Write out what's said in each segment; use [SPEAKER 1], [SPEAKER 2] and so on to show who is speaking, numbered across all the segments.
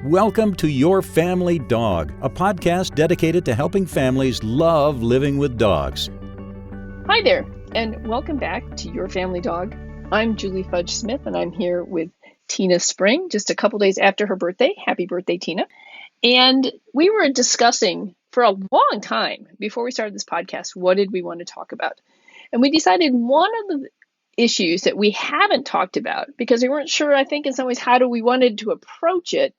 [SPEAKER 1] Welcome to Your Family Dog, a podcast dedicated to helping families love living with dogs.
[SPEAKER 2] Hi there, and welcome back to Your Family Dog. I'm Julie Fudge Smith, and I'm here with Tina Spring, just a couple days after her birthday. Happy birthday, Tina. And we were discussing for a long time before we started this podcast, what did we want to talk about? And we decided one of the issues that we haven't talked about, because we weren't sure, I think in some ways, how we wanted to approach it,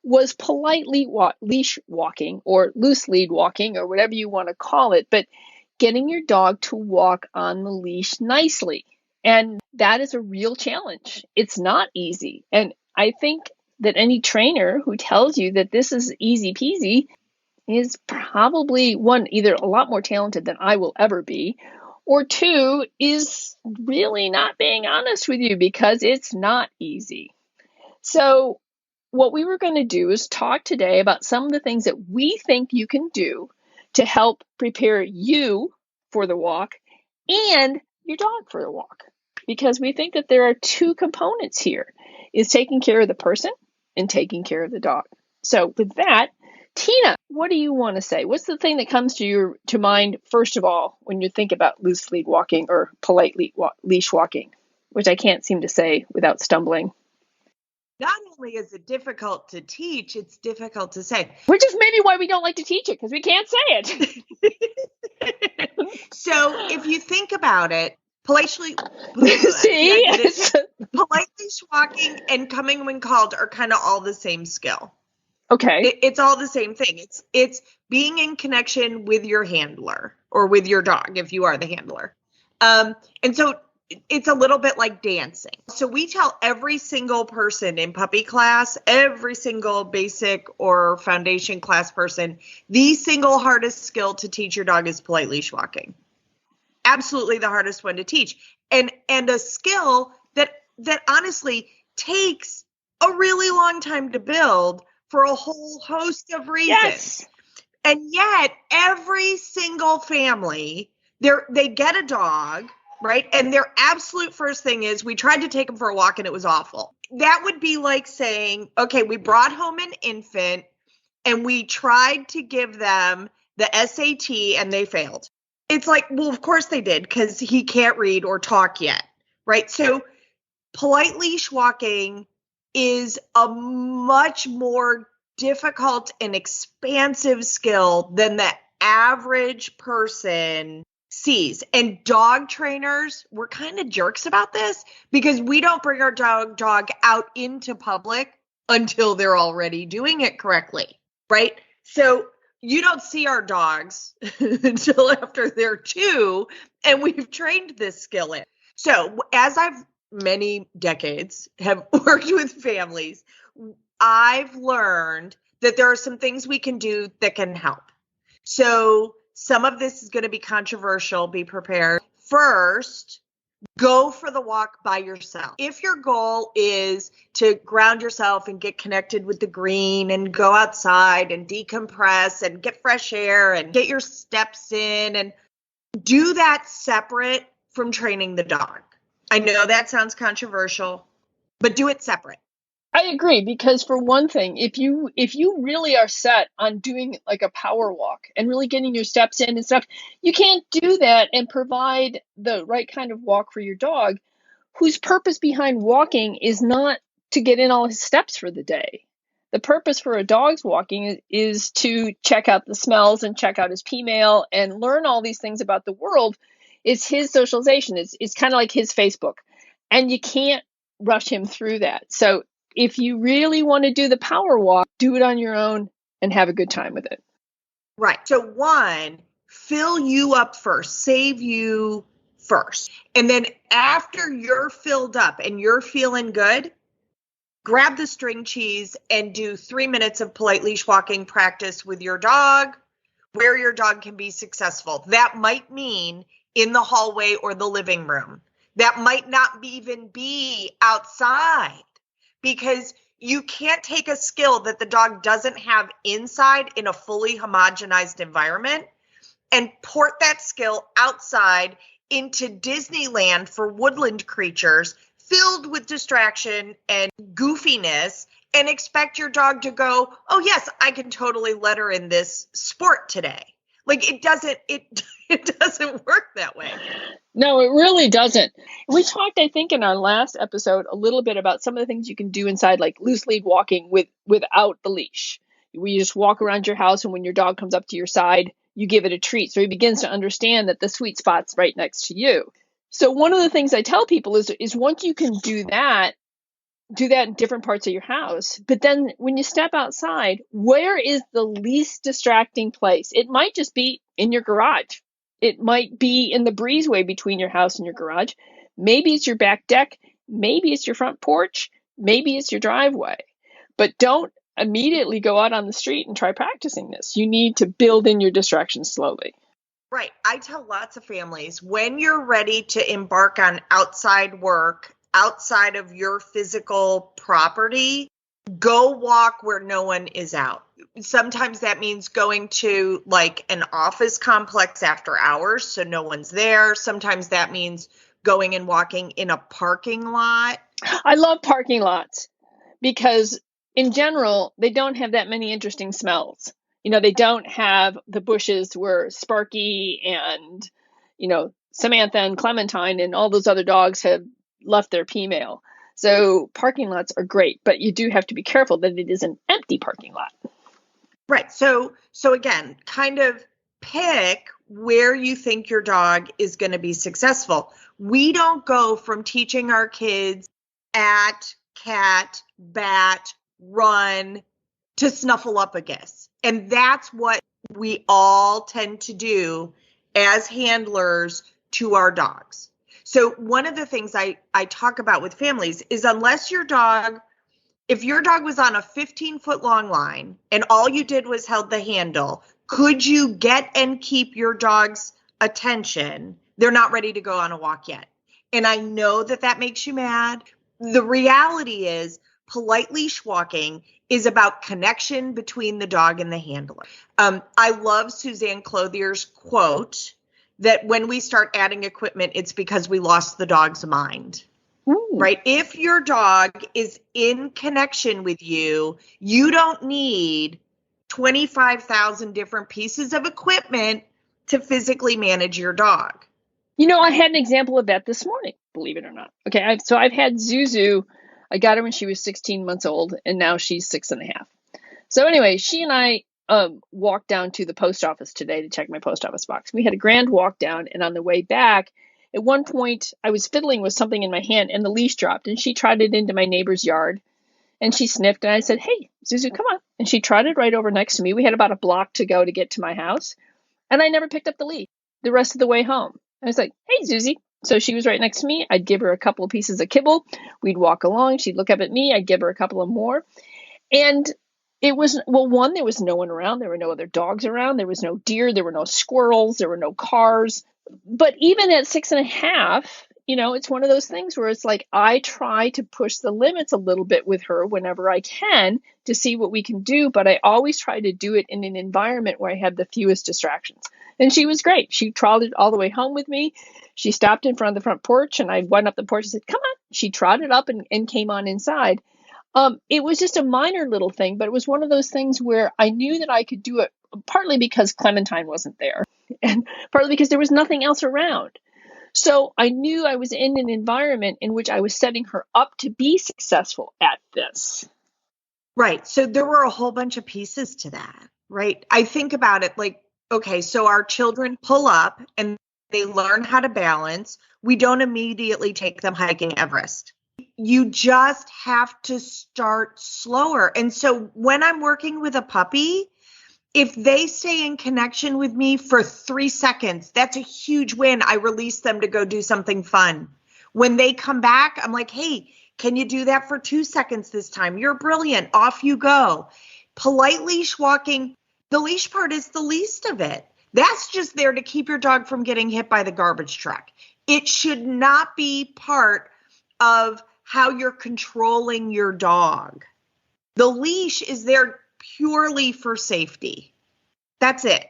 [SPEAKER 2] was politely leash walking or loose lead walking or whatever you want to call it, but getting your dog to walk on the leash nicely. And that is a real challenge. It's not easy. And I think that any trainer who tells you that this is easy peasy is probably, one, either a lot more talented than I will ever be, or two, is really not being honest with you, because it's not easy. So what we were going to do is talk today about some of the things that we think you can do to help prepare you for the walk and your dog for the walk. Because we think that there are two components here, is taking care of the person and taking care of the dog. So with that, Tina, what do you want to say? What's the thing that comes to mind, first of all, when you think about loose lead walking or polite leash walking, which I can't seem to say without stumbling?
[SPEAKER 3] Not only is it difficult to teach, it's difficult to say.
[SPEAKER 2] Which is maybe why we don't like to teach it, because we can't say it.
[SPEAKER 3] So if you think about it, politely walking and coming when called are kind of all the same skill.
[SPEAKER 2] Okay.
[SPEAKER 3] It's all the same thing. It's being in connection with your handler or with your dog if you are the handler. And so it's a little bit like dancing. So we tell every single person in puppy class, every single basic or foundation class person, the single hardest skill to teach your dog is polite leash walking. Absolutely the hardest one to teach. And a skill that honestly takes a really long time to build for a whole host of reasons.
[SPEAKER 2] Yes.
[SPEAKER 3] And yet every single family, they get a dog, right? And their absolute first thing is, we tried to take them for a walk and it was awful. That would be like saying, okay, we brought home an infant and we tried to give them the SAT and they failed. It's like, well, of course they did, because he can't read or talk yet, right? So polite leash walking is a much more difficult and expansive skill than the average person sees. And dog trainers, we're kind of jerks about this, because we don't bring our dog out into public until they're already doing it correctly, right? So you don't see our dogs until after they're 2 and we've trained this skill in. So as I've many decades have worked with families, I've learned that there are some things we can do that can help. So some of this is going to be controversial. Be prepared. First, go for the walk by yourself. If your goal is to ground yourself and get connected with the green and go outside and decompress and get fresh air and get your steps in, and do that separate from training the dog. I know that sounds controversial, but do it separate.
[SPEAKER 2] I agree, because for one thing, if you really are set on doing like a power walk and really getting your steps in and stuff, you can't do that and provide the right kind of walk for your dog, whose purpose behind walking is not to get in all his steps for the day. The purpose for a dog's walking is to check out the smells and check out his pee mail and learn all these things about the world. It's his socialization. It's kind of like his Facebook, and you can't rush him through that. So if you really want to do the power walk, do it on your own and have a good time with it.
[SPEAKER 3] Right. So one, fill you up first, save you first. And then after you're filled up and you're feeling good, grab the string cheese and do 3 minutes of polite leash walking practice with your dog, where your dog can be successful. That might mean in the hallway or the living room. That might not even be outside, because you can't take a skill that the dog doesn't have inside in a fully homogenized environment and port that skill outside into Disneyland for woodland creatures filled with distraction and goofiness and expect your dog to go, oh yes, I can totally let her in this sport today. Like it doesn't work that way.
[SPEAKER 2] No, it really doesn't. We talked, I think, in our last episode a little bit about some of the things you can do inside, like loose lead walking without the leash. You just walk around your house, and when your dog comes up to your side, you give it a treat. So he begins to understand that the sweet spot's right next to you. So one of the things I tell people is once you can do that in different parts of your house. But then when you step outside, where is the least distracting place? It might just be in your garage. It might be in the breezeway between your house and your garage. Maybe it's your back deck. Maybe it's your front porch. Maybe it's your driveway. But don't immediately go out on the street and try practicing this. You need to build in your distractions slowly.
[SPEAKER 3] Right. I tell lots of families, when you're ready to embark on outside work, outside of your physical property, go walk where no one is out. Sometimes that means going to like an office complex after hours, so no one's there. Sometimes that means going and walking in a parking lot.
[SPEAKER 2] I love parking lots because in general, they don't have that many interesting smells. They don't have the bushes where Sparky and, Samantha and Clementine and all those other dogs have left their pee mail. So parking lots are great, but you do have to be careful that it is an empty parking lot.
[SPEAKER 3] Right. So again, kind of pick where you think your dog is going to be successful. We don't go from teaching our kids at, cat, bat, run to snuffle up a kiss. And that's what we all tend to do as handlers to our dogs. So one of the things I talk about with families is if your dog was on a 15-foot long line and all you did was held the handle, could you get and keep your dog's attention? They're not ready to go on a walk yet. And I know that makes you mad. The reality is polite leash walking is about connection between the dog and the handler. I love Suzanne Clothier's quote that when we start adding equipment, it's because we lost the dog's mind. Ooh. Right? If your dog is in connection with you, you don't need 25,000 different pieces of equipment to physically manage your dog.
[SPEAKER 2] I had an example of that this morning, believe it or not. Okay, I've had Zuzu. I got her when she was 16 months old, and now she's 6.5. So anyway, she and I walked down to the post office today to check my post office box. We had a grand walk down, and on the way back, at one point, I was fiddling with something in my hand, and the leash dropped, and she trotted into my neighbor's yard, and she sniffed, and I said, "Hey, Zuzu, come on." And she trotted right over next to me. We had about a block to go to get to my house, and I never picked up the leash the rest of the way home. I was like, "Hey, Zuzu." So she was right next to me. I'd give her a couple of pieces of kibble. We'd walk along. She'd look up at me. I'd give her a couple of more. And it was, one, there was no one around. There were no other dogs around. There was no deer. There were no squirrels. There were no cars. But even at 6.5, it's one of those things where it's like I try to push the limits a little bit with her whenever I can to see what we can do. But I always try to do it in an environment where I have the fewest distractions. And she was great. She trotted all the way home with me. She stopped in front of the front porch, and I went up the porch and said, "Come on." She trotted up and came on inside. It was just a minor little thing, but it was one of those things where I knew that I could do it, partly because Clementine wasn't there, and partly because there was nothing else around. So I knew I was in an environment in which I was setting her up to be successful at this.
[SPEAKER 3] Right. So there were a whole bunch of pieces to that, right? I think about it like, okay, so our children pull up and they learn how to balance. We don't immediately take them hiking Everest. You just have to start slower. And so when I'm working with a puppy, if they stay in connection with me for 3 seconds, that's a huge win. I release them to go do something fun. When they come back, I'm like, "Hey, can you do that for 2 seconds this time? You're brilliant. Off you go." Polite leash walking, the leash part is the least of it. That's just there to keep your dog from getting hit by the garbage truck. It should not be part of how you're controlling your dog. The leash is there purely for safety. That's it.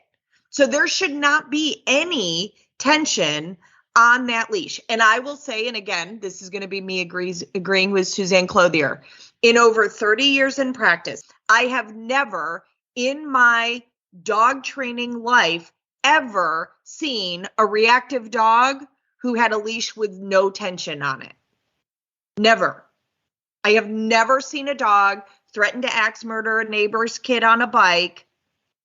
[SPEAKER 3] So there should not be any tension on that leash. And I will say, and again, this is going to be me agreeing with Suzanne Clothier, in over 30 years in practice, I have never in my dog training life ever seen a reactive dog who had a leash with no tension on it. Never. I have never seen a dog threaten to axe murder a neighbor's kid on a bike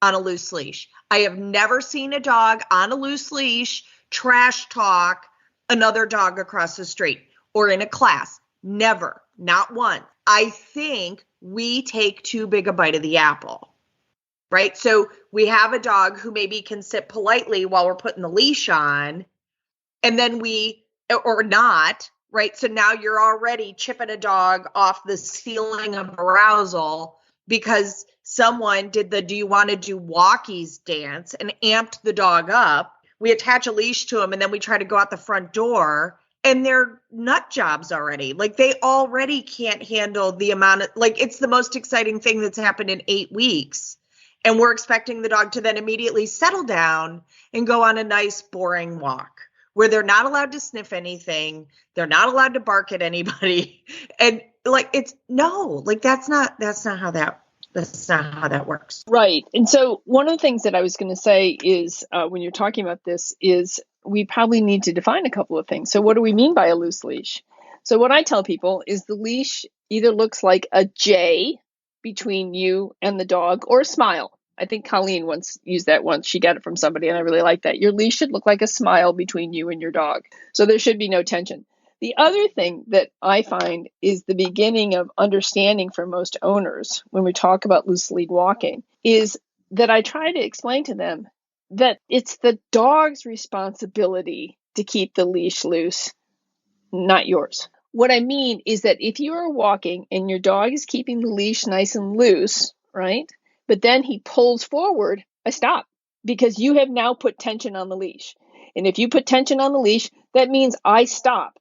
[SPEAKER 3] on a loose leash. I have never seen a dog on a loose leash trash talk another dog across the street or in a class. Never. Not one. I think we take too big a bite of the apple, right? So we have a dog who maybe can sit politely while we're putting the leash on, and then or not, right? So now you're already chipping a dog off the ceiling of arousal because someone did the do you want to do walkies dance and amped the dog up. We attach a leash to them and then we try to go out the front door and they're nut jobs already. Like they already can't handle the amount of, like it's the most exciting thing that's happened in 8 weeks. And we're expecting the dog to then immediately settle down and go on a nice boring walk where they're not allowed to sniff anything. They're not allowed to bark at anybody. And like, that's not how that works.
[SPEAKER 2] Right. And so one of the things that I was going to say is when you're talking about this is we probably need to define a couple of things. So what do we mean by a loose leash? So what I tell people is the leash either looks like a J between you and the dog or a smile. I think Colleen once used that once. She got it from somebody and I really like that. Your leash should look like a smile between you and your dog. So there should be no tension. The other thing that I find is the beginning of understanding for most owners when we talk about loose lead walking is that I try to explain to them that it's the dog's responsibility to keep the leash loose, not yours. What I mean is that if you are walking and your dog is keeping the leash nice and loose, right? But then he pulls forward, I stop because you have now put tension on the leash. And if you put tension on the leash, that means I stop.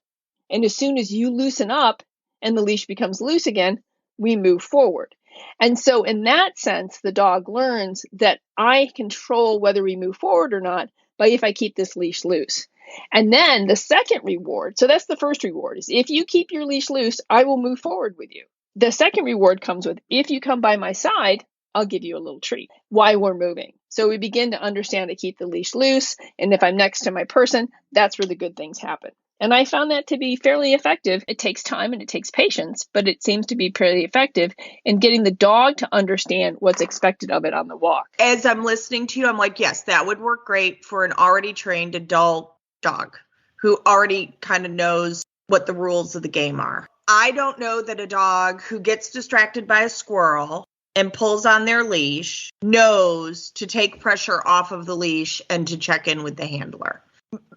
[SPEAKER 2] And as soon as you loosen up and the leash becomes loose again, we move forward. And so in that sense, the dog learns that I control whether we move forward or not by if I keep this leash loose. And then the second reward, so that's the first reward, is if you keep your leash loose, I will move forward with you. The second reward comes with, if you come by my side, I'll give you a little treat while we're moving. So we begin to understand to keep the leash loose. And if I'm next to my person, that's where the good things happen. And I found that to be fairly effective. It takes time and it takes patience, but it seems to be pretty effective in getting the dog to understand what's expected of it on the walk.
[SPEAKER 3] As I'm listening to you, I'm like, yes, that would work great for an already trained adult dog who already kind of knows what the rules of the game are. I don't know that a dog who gets distracted by a squirrel and pulls on their leash knows to take pressure off of the leash and to check in with the handler.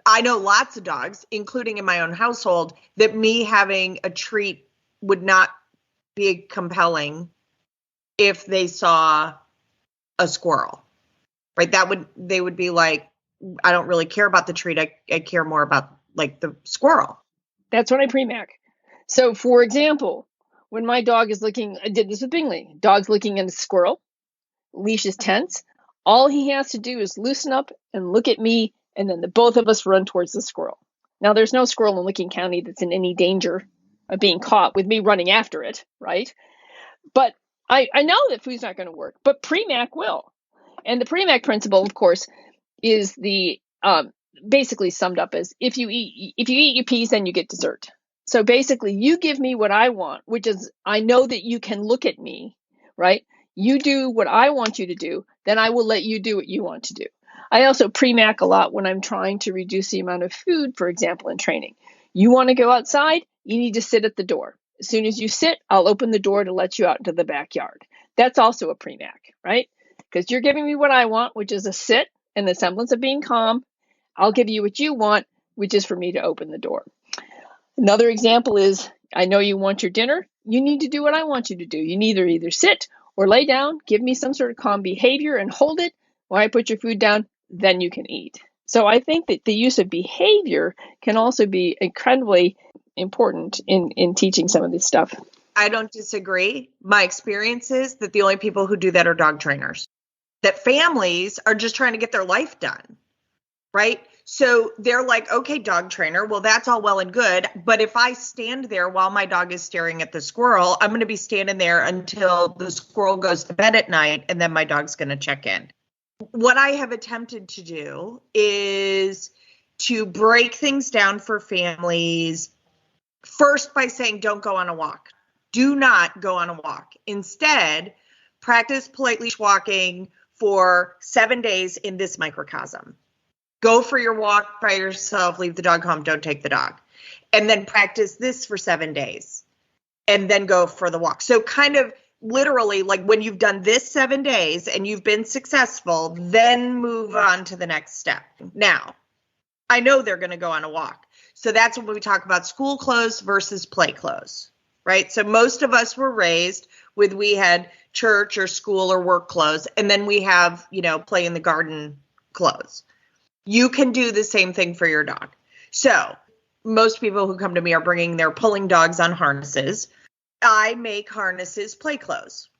[SPEAKER 3] I know lots of dogs, including in my own household, that me having a treat would not be compelling if they saw a squirrel, right? They would be like, I don't really care about the treat. I care more about like the squirrel.
[SPEAKER 2] That's what I PreMack. So for example, when my dog is looking, I did this with Bingley, dog's looking at a squirrel, leash is tense. All he has to do is loosen up and look at me, and then the both of us run towards the squirrel. Now, there's no squirrel in Licking County that's in any danger of being caught with me running after it, right? But I know that food's not going to work, but PreMack will. And the PreMack principle, of course, is the basically summed up as if you eat your peas, then you get dessert. So basically, you give me what I want, which is I know that you can look at me, right? You do what I want you to do, then I will let you do what you want to do. I also PreMack a lot when I'm trying to reduce the amount of food, for example, in training. You want to go outside, you need to sit at the door. As soon as you sit, I'll open the door to let you out into the backyard. That's also a PreMack, right? Because you're giving me what I want, which is a sit and the semblance of being calm. I'll give you what you want, which is for me to open the door. Another example is, I know you want your dinner. You need to do what I want you to do. You need to either sit or lay down, give me some sort of calm behavior and hold it. While I put your food down, then you can eat. So I think that the use of behavior can also be incredibly important in teaching some of this stuff.
[SPEAKER 3] I don't disagree. My experience is that the only people who do that are dog trainers. That families are just trying to get their life done, right? So they're like, okay, dog trainer, well, that's all well and good. But if I stand there while my dog is staring at the squirrel, I'm going to be standing there until the squirrel goes to bed at night, and then my dog's going to check in. What I have attempted to do is to break things down for families first by saying, don't go on a walk. Do not go on a walk. Instead, practice polite leash walking for 7 days in this microcosm. Go for your walk by yourself, leave the dog home, don't take the dog. And then practice this for 7 days and then go for the walk. So kind of literally like when you've done this 7 days and you've been successful, then move on to the next step. Now, I know they're going to go on a walk. So that's when we talk about school clothes versus play clothes, right? So most of us were raised with, we had church or school or work clothes, and then we have, play in the garden clothes. You can do the same thing for your dog. So most people who come to me are bringing their pulling dogs on harnesses. I make harnesses play clothes.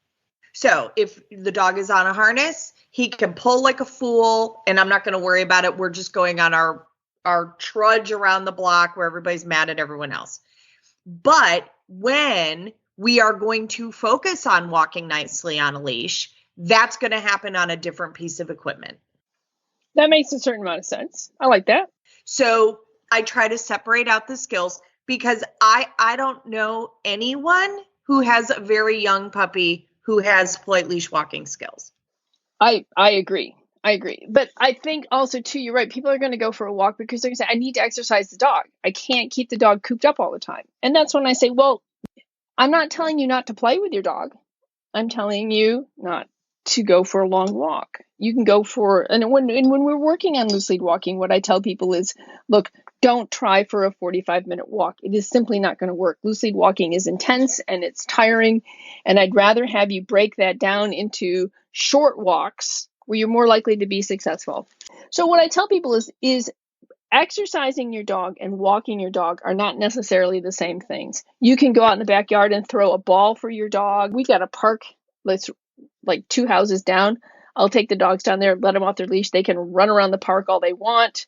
[SPEAKER 3] So if the dog is on a harness, he can pull like a fool, and I'm not going to worry about it. We're just going on our trudge around the block where everybody's mad at everyone else. But when we are going to focus on walking nicely on a leash, that's going to happen on a different piece of equipment.
[SPEAKER 2] That makes a certain amount of sense. I like that.
[SPEAKER 3] So I try to separate out the skills because I don't know anyone who has a very young puppy who has polite leash walking skills.
[SPEAKER 2] I agree. But I think also, too, you're right. People are going to go for a walk because they're going to say, I need to exercise the dog. I can't keep the dog cooped up all the time. And that's when I say, well, I'm not telling you not to play with your dog. I'm telling you not to go for a long walk. You can go for, and when we're working on loose lead walking, what I tell people is, look, don't try for a 45-minute walk. It is simply not going to work. Loose lead walking is intense and it's tiring. And I'd rather have you break that down into short walks where you're more likely to be successful. So what I tell people is exercising your dog and walking your dog are not necessarily the same things. You can go out in the backyard and throw a ball for your dog. We got a park that's like 2 houses down. I'll take the dogs down there, let them off their leash. They can run around the park all they want.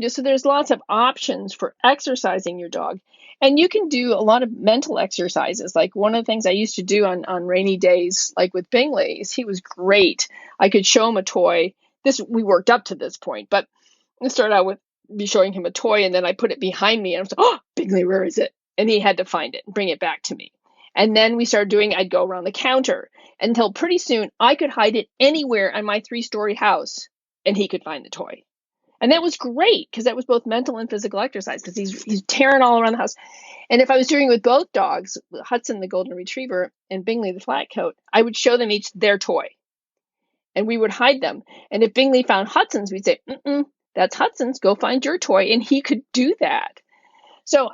[SPEAKER 2] So there's lots of options for exercising your dog. And you can do a lot of mental exercises. Like one of the things I used to do on rainy days, like with Bingley, is he was great. I could show him a toy. We worked up to this point, but I started out with me showing him a toy, and then I put it behind me, and I was like, oh, Bingley, where is it? And he had to find it and bring it back to me. And then we started I'd go around the counter until pretty soon I could hide it anywhere on my 3-story house, and he could find the toy. And that was great because that was both mental and physical exercise because he's tearing all around the house. And if I was doing it with both dogs, Hudson, the golden retriever, and Bingley, the flat coat, I would show them each their toy. And we would hide them. And if Bingley found Hudson's, we'd say, that's Hudson's, go find your toy. And he could do that. So,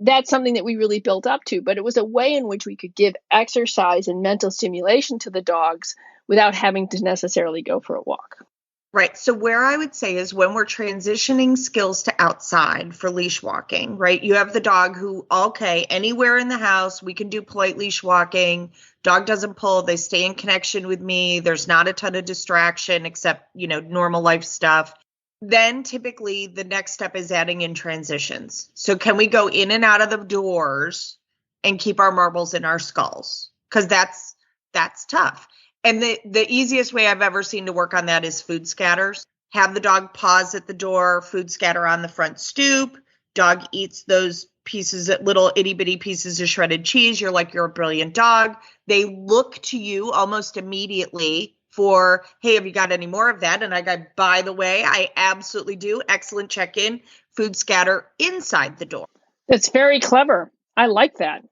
[SPEAKER 2] that's something that we really built up to, but it was a way in which we could give exercise and mental stimulation to the dogs without having to necessarily go for a walk.
[SPEAKER 3] Right. So where I would say is when we're transitioning skills to outside for leash walking, right? You have the dog who, okay, anywhere in the house, we can do polite leash walking. Dog doesn't pull. They stay in connection with me. There's not a ton of distraction except, normal life stuff. Then typically the next step is adding in transitions. So can we go in and out of the doors and keep our marbles in our skulls? Because that's tough. And the easiest way I've ever seen to work on that is food scatters. Have the dog pause at the door, food scatter on the front stoop. Dog eats those pieces, little itty bitty pieces of shredded cheese. You're a brilliant dog. They look to you almost immediately for, hey, have you got any more of that? And I go, by the way, I absolutely do. Excellent check-in. Food scatter inside the door.
[SPEAKER 2] That's very clever. I like that.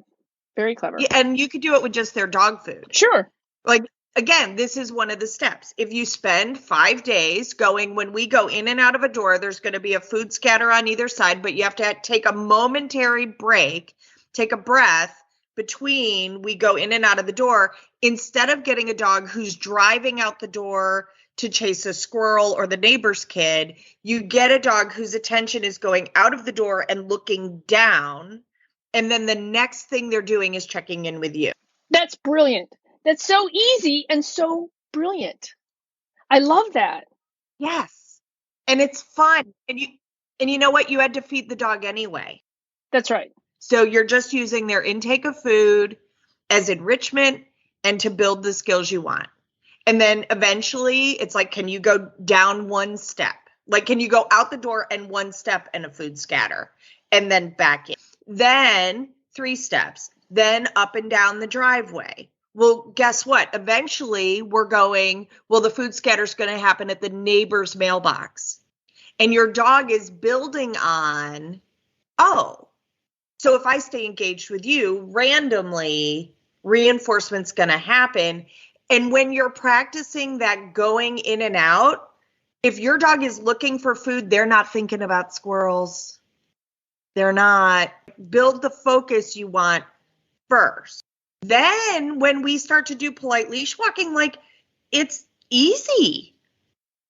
[SPEAKER 2] Very clever.
[SPEAKER 3] Yeah, and you could do it with just their dog food.
[SPEAKER 2] Sure.
[SPEAKER 3] Again, this is one of the steps. If you spend 5 days when we go in and out of a door, there's going to be a food scatter on either side, but you have to take a momentary break, take a breath between we go in and out of the door. Instead of getting a dog who's driving out the door to chase a squirrel or the neighbor's kid, you get a dog whose attention is going out of the door and looking down. And then the next thing they're doing is checking in with you.
[SPEAKER 2] That's brilliant. That's so easy and so brilliant. I love that.
[SPEAKER 3] Yes. And it's fun. And you know what? You had to feed the dog anyway.
[SPEAKER 2] That's right.
[SPEAKER 3] So you're just using their intake of food as enrichment and to build the skills you want. And then eventually it's like, can you go down one step? Like, can you go out the door and one step and a food scatter and then back in? Then 3 steps, then up and down the driveway. Well, guess what? Eventually we're going, well, the food scatter is going to happen at the neighbor's mailbox. And your dog is building on, oh, so if I stay engaged with you, randomly reinforcement's going to happen. And when you're practicing that going in and out, if your dog is looking for food, they're not thinking about squirrels. They're not. Build the focus you want first. Then when we start to do polite leash walking, like, it's easy.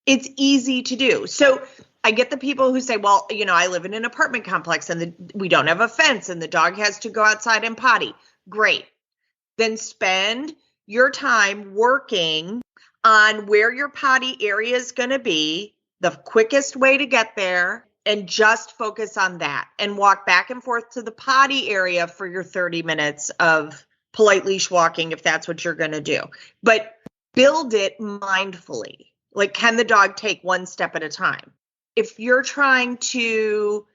[SPEAKER 3] It's easy to do. So I get the people who say, well, you know, I live in an apartment complex and we don't have a fence and the dog has to go outside and potty. Great. Then spend your time working on where your potty area is going to be, the quickest way to get there, and just focus on that and walk back and forth to the potty area for your 30 minutes of polite leash walking if that's what you're going to do. But build it mindfully. Like, can the dog take one step at a time? If you're trying to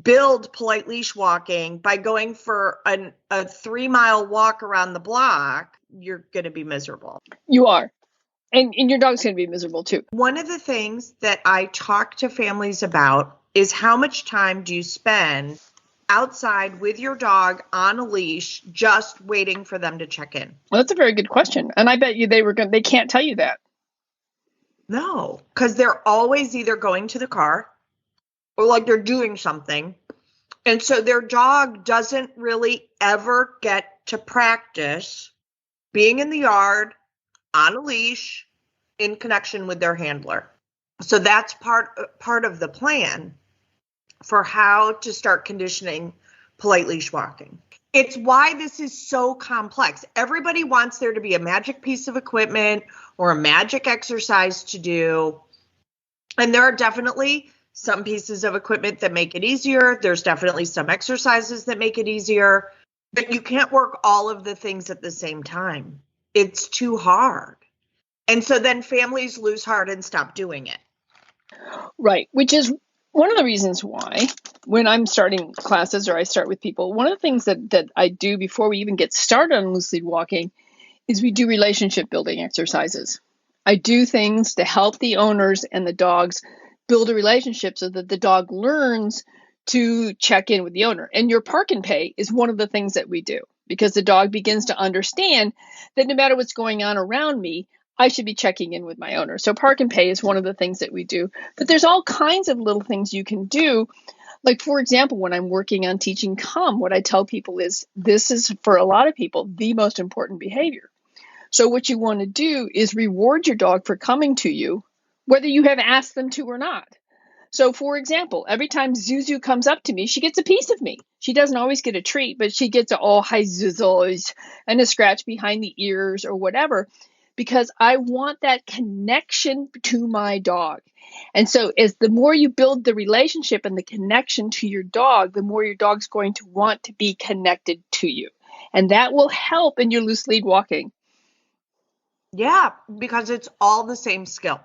[SPEAKER 3] build polite leash walking by going for a 3-mile walk around the block, you're going to be miserable.
[SPEAKER 2] You are. And your dog's going to be miserable too.
[SPEAKER 3] One of the things that I talk to families about is how much time do you spend outside with your dog on a leash just waiting for them to check in?
[SPEAKER 2] Well, that's a very good question. And I bet you they can't tell you that.
[SPEAKER 3] No, because they're always either going to the car or like they're doing something. And so their dog doesn't really ever get to practice being in the yard on a leash in connection with their handler. So that's part of the plan for how to start conditioning polite leash walking. It's why this is so complex. Everybody wants there to be a magic piece of equipment or a magic exercise to do. And there are definitely some pieces of equipment that make it easier. There's definitely some exercises that make it easier. But you can't work all of the things at the same time. It's too hard. And so then families lose heart and stop doing it.
[SPEAKER 2] Right, which is one of the reasons why when I'm starting classes or I start with people, one of the things that I do before we even get started on loose lead walking is we do relationship building exercises. I do things to help the owners and the dogs build a relationship so that the dog learns to check in with the owner. And your park and pay is one of the things that we do because the dog begins to understand that no matter what's going on around me, I should be checking in with my owner. So park and pay is one of the things that we do. But there's all kinds of little things you can do. Like, for example, when I'm working on teaching come, what I tell people is this is, for a lot of people, the most important behavior. So what you want to do is reward your dog for coming to you, whether you have asked them to or not. So, for example, every time Zuzu comes up to me, she gets a piece of me. She doesn't always get a treat, but she gets hi Zuzu, and a scratch behind the ears or whatever, because I want that connection to my dog. And so as the more you build the relationship and the connection to your dog, the more your dog's going to want to be connected to you. And that will help in your loose lead walking.
[SPEAKER 3] Yeah, because it's all the same skill.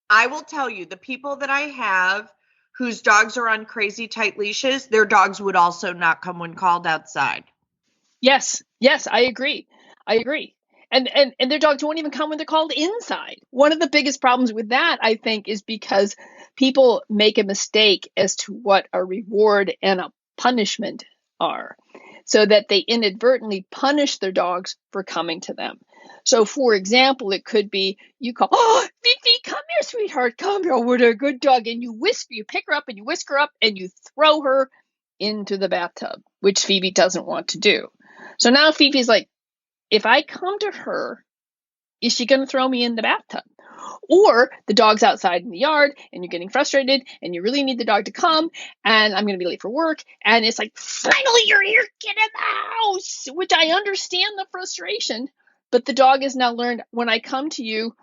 [SPEAKER 3] I will tell you, the people that I have whose dogs are on crazy tight leashes, their dogs would also not come when called outside.
[SPEAKER 2] Yes, I agree. And their dogs won't even come when they're called inside. One of the biggest problems with that, I think, is because people make a mistake as to what a reward and a punishment are, so that they inadvertently punish their dogs for coming to them. So, for example, it could be you call, Fifi, come here, sweetheart, come here, what a good dog. And you pick her up and you whisk her up and you throw her into the bathtub, which Phoebe doesn't want to do. So now Fifi's like, if I come to her, is she going to throw me in the bathtub? Or the dog's outside in the yard and you're getting frustrated and you really need the dog to come and I'm going to be late for work. And it's like, finally, you're here, get in the house, which I understand the frustration. But the dog has now learned when I come to you,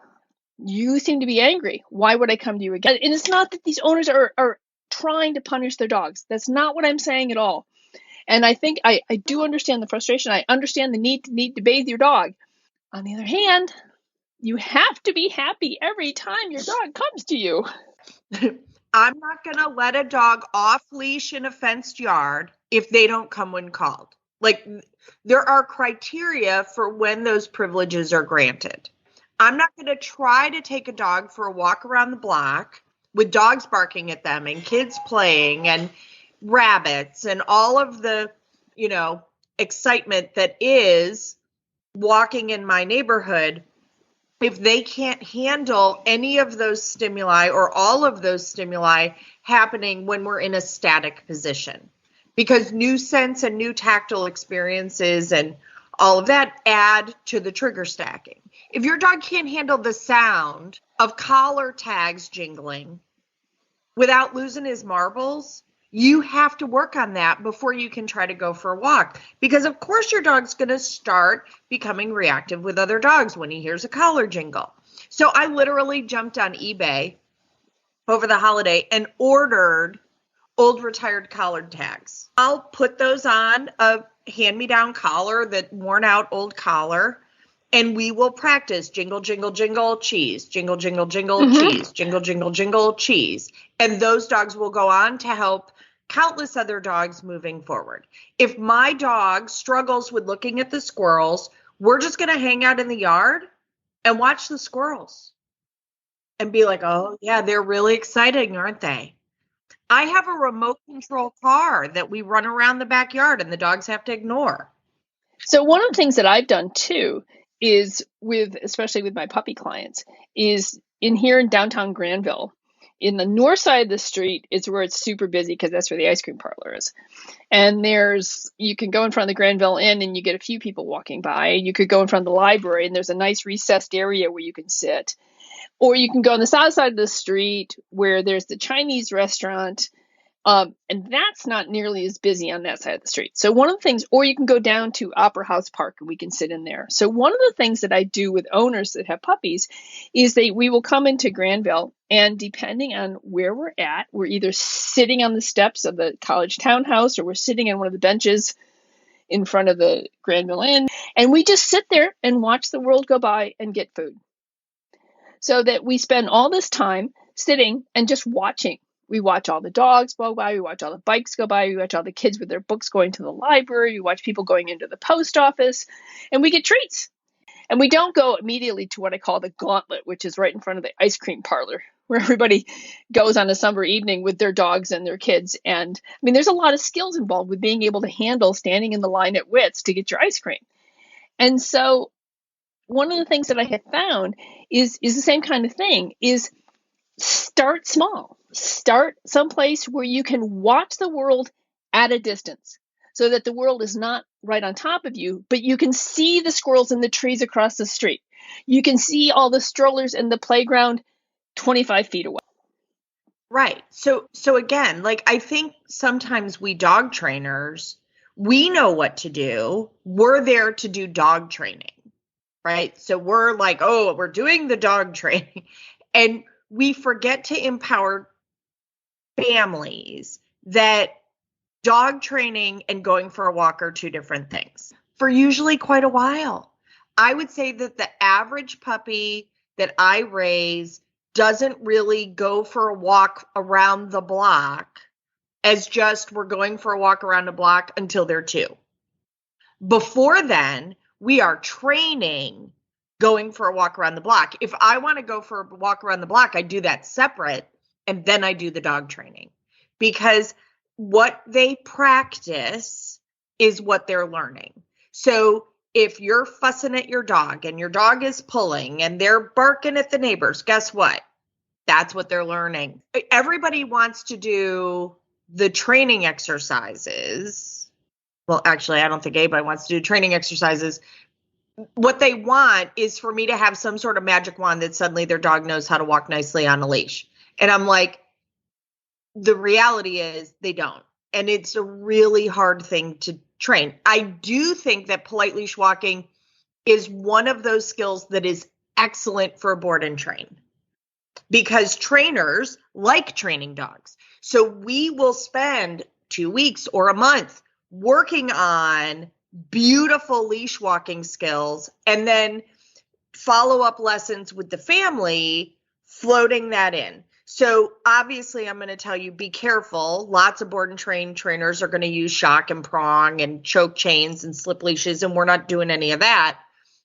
[SPEAKER 2] You seem to be angry. Why would I come to you again? And it's not that these owners are trying to punish their dogs. That's not what I'm saying at all. And I think I do understand the frustration. I understand the need to bathe your dog. On the other hand, you have to be happy every time your dog comes to you.
[SPEAKER 3] I'm not going to let a dog off leash in a fenced yard if they don't come when called. Like, there are criteria for when those privileges are granted. I'm not going to try to take a dog for a walk around the block with dogs barking at them and kids playing and rabbits and all of the, excitement that is walking in my neighborhood if they can't handle any of those stimuli or all of those stimuli happening when we're in a static position. Because new sense and new tactile experiences and all of that add to the trigger stacking. If your dog can't handle the sound of collar tags jingling without losing his marbles, you have to work on that before you can try to go for a walk. Because of course your dog's going to start becoming reactive with other dogs when he hears a collar jingle. So I literally jumped on eBay over the holiday and ordered old retired collared tags. I'll put those on a hand-me-down collar, that worn out old collar, and we will practice jingle, jingle, jingle, cheese, jingle, jingle, jingle, cheese, jingle, jingle, jingle, cheese. And those dogs will go on to help countless other dogs moving forward. If my dog struggles with looking at the squirrels, we're just going to hang out in the yard and watch the squirrels and be like, oh, yeah, they're really exciting, aren't they? I have a remote control car that we run around the backyard and the dogs have to ignore.
[SPEAKER 2] So one of the things that I've done too is especially with my puppy clients, is here in downtown Granville, in the north side of the street is where it's super busy because that's where the ice cream parlor is. And you can go in front of the Granville Inn and you get a few people walking by. You could go in front of the library and there's a nice recessed area where you can sit. Or you can go on the south side of the street where there's the Chinese restaurant. And that's not nearly as busy on that side of the street. So one of the things, or you can go down to Opera House Park and we can sit in there. So one of the things that I do with owners that have puppies is we will come into Granville, and depending on where we're at, we're either sitting on the steps of the college townhouse or we're sitting on one of the benches in front of the Granville Inn, and we just sit there and watch the world go by and get food. So that we spend all this time sitting and just watching. We watch all the dogs go by. We watch all the bikes go by. We watch all the kids with their books going to the library. We watch people going into the post office, and we get treats. And we don't go immediately to what I call the gauntlet, which is right in front of the ice cream parlor, where everybody goes on a summer evening with their dogs and their kids. And I mean, there's a lot of skills involved with being able to handle standing in the line at Wits to get your ice cream. And so one of the things that I have found is the same kind of thing, is start small. Start someplace where you can watch the world at a distance so that the world is not right on top of you, but you can see the squirrels in the trees across the street. You can see all the strollers in the playground 25 feet away.
[SPEAKER 3] Right. So again, like, I think sometimes we dog trainers, we know what to do. We're there to do dog training, right? So we're like, oh, we're doing the dog training. And we forget to empower families that dog training and going for a walk are two different things for usually quite a while. I would say that the average puppy that I raise doesn't really go for a walk around the block as just we're going for a walk around the block until they're 2. Before then, we are training going for a walk around the block. If I want to go for a walk around the block, I do that separate, and then I do the dog training, because what they practice is what they're learning. So if you're fussing at your dog and your dog is pulling and they're barking at the neighbors, guess what? That's what they're learning. Everybody wants to do the training exercises. Well, actually, I don't think anybody wants to do training exercises. What they want is for me to have some sort of magic wand that suddenly their dog knows how to walk nicely on a leash. And I'm like, the reality is they don't. And it's a really hard thing to train. I do think that polite leash walking is one of those skills that is excellent for board and train because trainers like training dogs. So we will spend 2 weeks or a month working on beautiful leash walking skills and then follow-up lessons with the family, floating that in. So obviously I'm going to tell you, be careful. Lots of board and train trainers are going to use shock and prong and choke chains and slip leashes, and we're not doing any of that.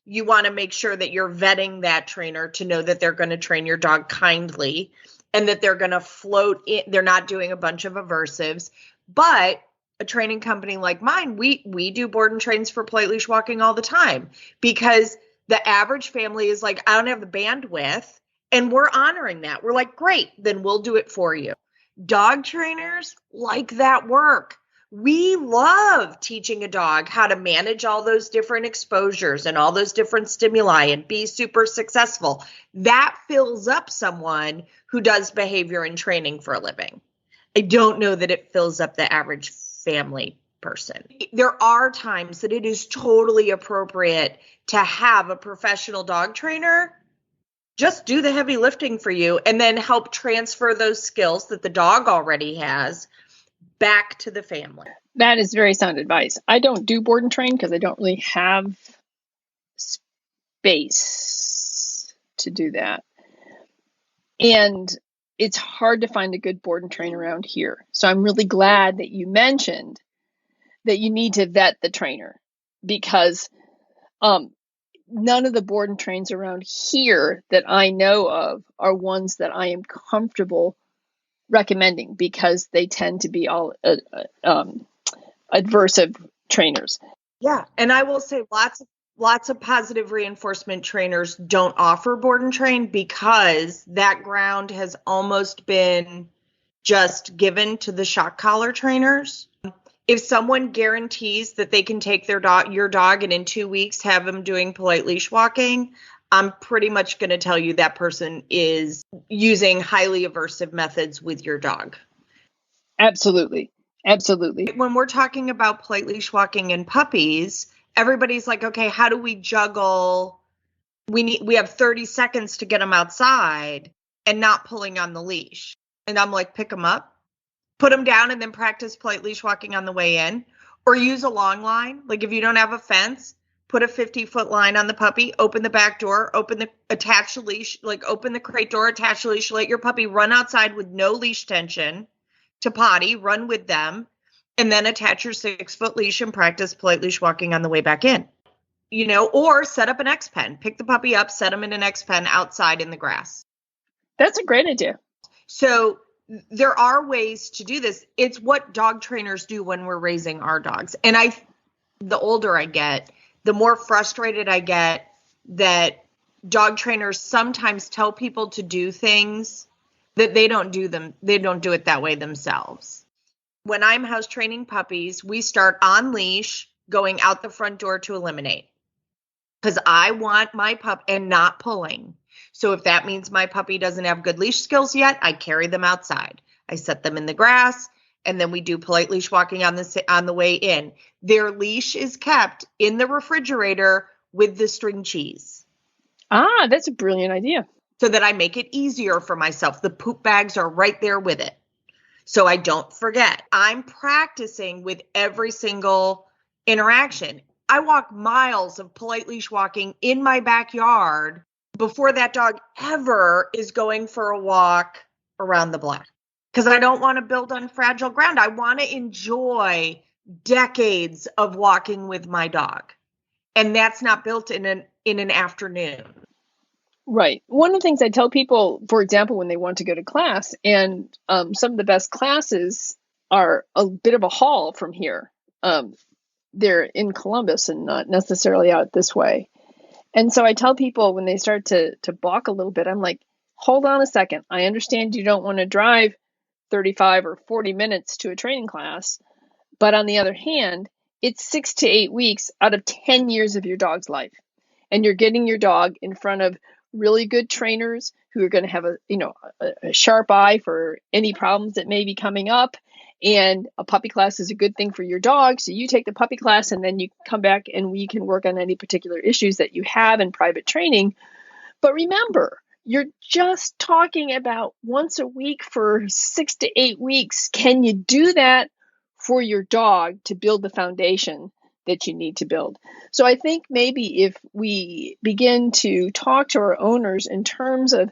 [SPEAKER 3] You want to make sure that you're vetting that trainer to know that they're going to train your dog kindly and that they're going to float in. They're not doing a bunch of aversives. But a training company like mine, we do board and trains for plate leash walking all the time because the average family is like, I don't have the bandwidth. And we're honoring that. We're like, great, then we'll do it for you. Dog trainers like that work. We love teaching a dog how to manage all those different exposures and all those different stimuli and be super successful. That fills up someone who does behavior and training for a living. I don't know that it fills up the average family person. There are times that it is totally appropriate to have a professional dog trainer just do the heavy lifting for you and then help transfer those skills that the dog already has back to the family.
[SPEAKER 2] That is very sound advice. I don't do board and train because I don't really have space to do that. And it's hard to find a good board and train around here. So I'm really glad that you mentioned that you need to vet the trainer because none of the board and trains around here that I know of are ones that I am comfortable recommending because they tend to be all adversive trainers.
[SPEAKER 3] Yeah, and I will say lots of positive reinforcement trainers don't offer board and train because that ground has almost been just given to the shock collar trainers. If someone guarantees that they can take your dog and in 2 weeks have them doing polite leash walking, I'm pretty much going to tell you that person is using highly aversive methods with your dog.
[SPEAKER 2] Absolutely. Absolutely.
[SPEAKER 3] When we're talking about polite leash walking and puppies, everybody's like, okay, how do we juggle? We have 30 seconds to get them outside and not pulling on the leash. And I'm like, pick them up. Put them down and then practice polite leash walking on the way in, or use a long line. Like if you don't have a fence, put a 50-foot line on the puppy, open the back door, attach the leash, like open the crate door, attach the leash, let your puppy run outside with no leash tension to potty, run with them, and then attach your 6-foot leash and practice polite leash walking on the way back in. Or set up an X pen, pick the puppy up, set them in an X pen outside in the grass.
[SPEAKER 2] That's a great idea.
[SPEAKER 3] So there are ways to do this. It's what dog trainers do when we're raising our dogs. And the older I get, the more frustrated I get that dog trainers sometimes tell people to do things that they don't do it that way themselves. When I'm house training puppies, we start on leash, going out the front door to eliminate. Because I want my pup and not pulling. So if that means my puppy doesn't have good leash skills yet, I carry them outside. I set them in the grass, and then we do polite leash walking on the way in. Their leash is kept in the refrigerator with the string cheese.
[SPEAKER 2] Ah, that's a brilliant idea.
[SPEAKER 3] So that I make it easier for myself. The poop bags are right there with it. So I don't forget. I'm practicing with every single interaction. I walk miles of polite leash walking in my backyard before that dog ever is going for a walk around the block. Because I don't want to build on fragile ground. I want to enjoy decades of walking with my dog. And that's not built in an afternoon.
[SPEAKER 2] Right. One of the things I tell people, for example, when they want to go to class, and some of the best classes are a bit of a haul from here. They're in Columbus and not necessarily out this way. And so I tell people when they start to balk a little bit, I'm like, hold on a second. I understand you don't want to drive 35 or 40 minutes to a training class. But on the other hand, it's 6 to 8 weeks out of 10 years of your dog's life. And you're getting your dog in front of really good trainers who are going to have a sharp eye for any problems that may be coming up. And a puppy class is a good thing for your dog. So you take the puppy class and then you come back and we can work on any particular issues that you have in private training. But remember, you're just talking about once a week for 6 to 8 weeks. Can you do that for your dog to build the foundation that you need to build? So I think maybe if we begin to talk to our owners in terms of